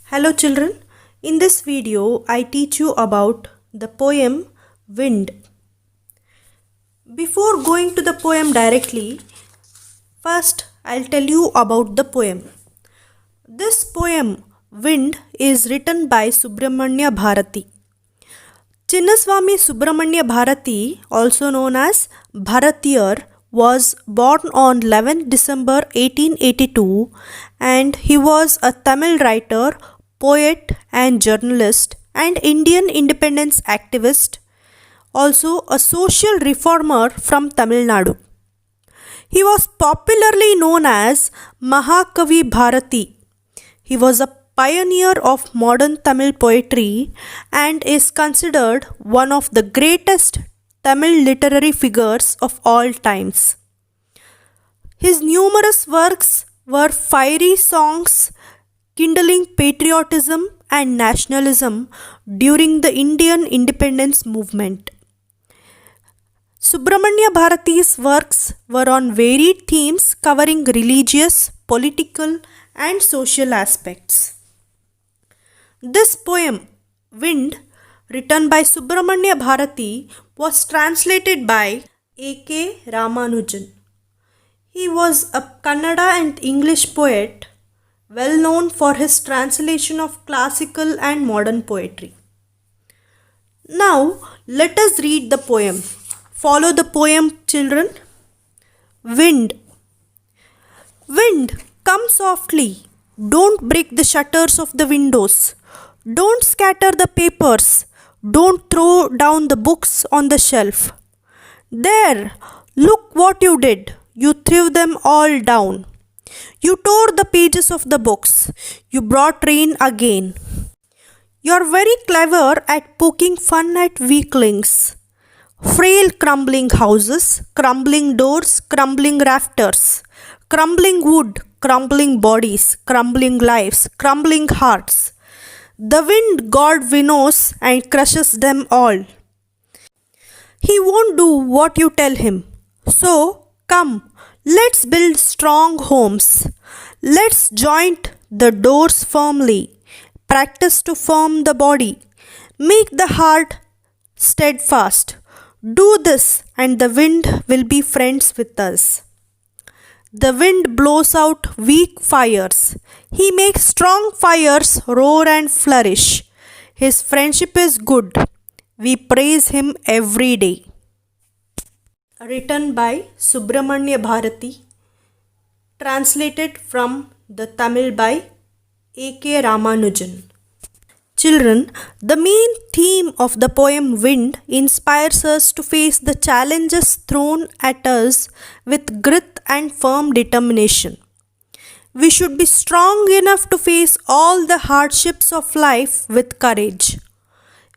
Hello children, in this video I teach you about the poem Wind. Before going to the poem directly, first I'll tell you about the poem. This poem Wind is written by Subramanya Bharati. Chinnaswamy Subramanya Bharati, also known as Bharatiyar, was born on 11 December 1882 and he was a Tamil writer, poet and journalist and Indian independence activist, also a social reformer from Tamil Nadu. He was popularly known as Mahakavi Bharati. He was a pioneer of modern Tamil poetry and is considered one of the greatest Tamil literary figures of all times. His numerous works were fiery songs kindling patriotism and nationalism during the Indian independence movement. Subramanya Bharati's works were on varied themes covering religious, political, and social aspects. This poem, Wind, written by Subramanya Bharati, was translated by A.K. Ramanujan. He was a Kannada and English poet, well known for his translation of classical and modern poetry. Now, let us read the poem. Follow the poem, children. Wind. Wind, come softly. Don't break the shutters of the windows. Don't scatter the papers. Don't throw down the books on the shelf. There, look what you did. You threw them all down. You tore the pages of the books. You brought rain again. You're very clever at poking fun at weaklings. Frail crumbling houses, crumbling doors, crumbling rafters, crumbling wood, crumbling bodies, crumbling lives, crumbling hearts. The wind god winnows and crushes them all. He won't do what you tell him. So, come, let's build strong homes. Let's joint the doors firmly. Practice to form the body. Make the heart steadfast. Do this and the wind will be friends with us. The wind blows out weak fires. He makes strong fires roar and flourish. His friendship is good. We praise him every day. Written by Subramanya Bharati. Translated from the Tamil by A.K. Ramanujan. Children, the main theme of the poem Wind inspires us to face the challenges thrown at us with grit and firm determination. We should be strong enough to face all the hardships of life with courage.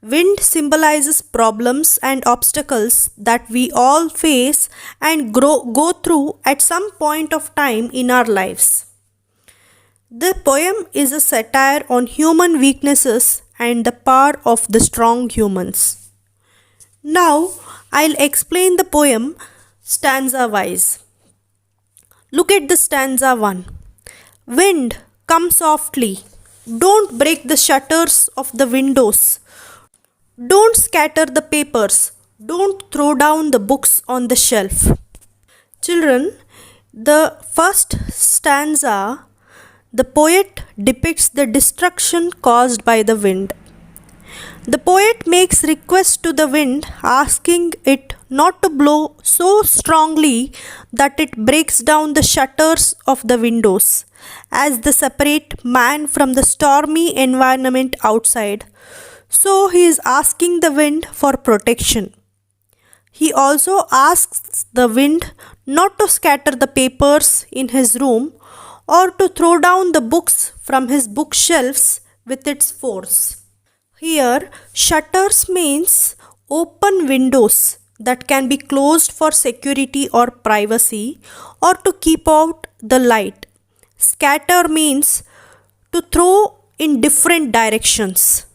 Wind symbolizes problems and obstacles that we all face and go through at some point of time in our lives. The poem is a satire on human weaknesses and the power of the strong humans. Now, I'll explain the poem stanza wise. Look at the stanza 1. Wind, come softly. Don't break the shutters of the windows. Don't scatter the papers. Don't throw down the books on the shelf. Children, the first stanza, the poet depicts the destruction caused by the wind. The poet makes request to the wind, asking it not to blow so strongly that it breaks down the shutters of the windows, as they separate man from the stormy environment outside. So he is asking the wind for protection. He also asks the wind not to scatter the papers in his room or to throw down the books from his bookshelves with its force. Here, shutters means open windows that can be closed for security or privacy or to keep out the light. Scatter means to throw in different directions.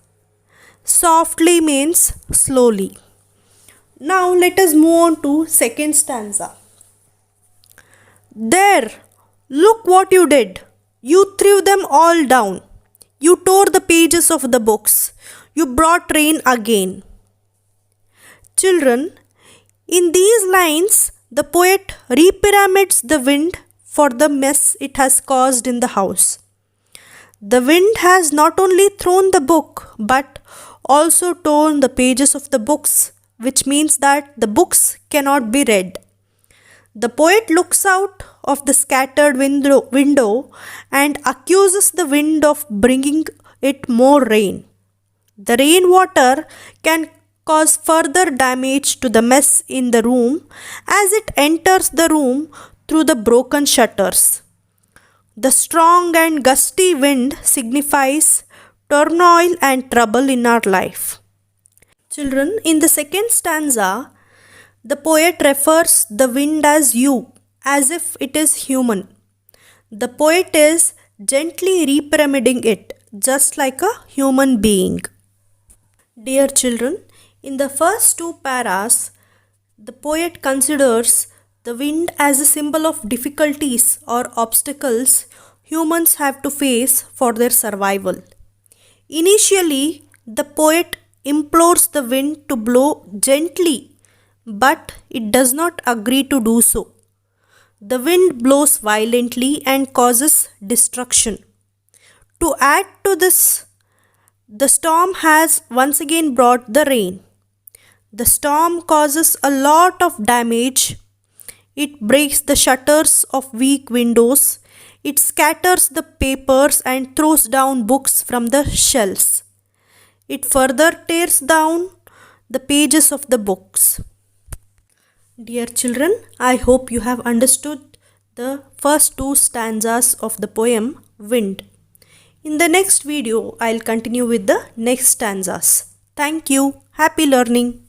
Softly means slowly. Now let us move on to second stanza. There, look what you did. You threw them all down. You tore the pages of the books. You brought rain again. Children, in these lines, the poet repyramids the wind for the mess it has caused in the house. The wind has not only thrown the book but also torn the pages of the books, which means that the books cannot be read. The poet looks out of the scattered window and accuses the wind of bringing it more rain. The rainwater can cause further damage to the mess in the room as it enters the room through the broken shutters. The strong and gusty wind signifies turmoil and trouble in our life. Children, in the second stanza, the poet refers the wind as you, as if it is human. The poet is gently repyramiding it, just like a human being. Dear children, in the first two paras, the poet considers the wind as a symbol of difficulties or obstacles humans have to face for their survival. Initially, the poet implores the wind to blow gently, but it does not agree to do so. The wind blows violently and causes destruction. To add to this, the storm has once again brought the rain. The storm causes a lot of damage. It breaks the shutters of weak windows. It scatters the papers and throws down books from the shelves. It further tears down the pages of the books. Dear children, I hope you have understood the first two stanzas of the poem Wind. In the next video, I'll continue with the next stanzas. Thank you. Happy learning.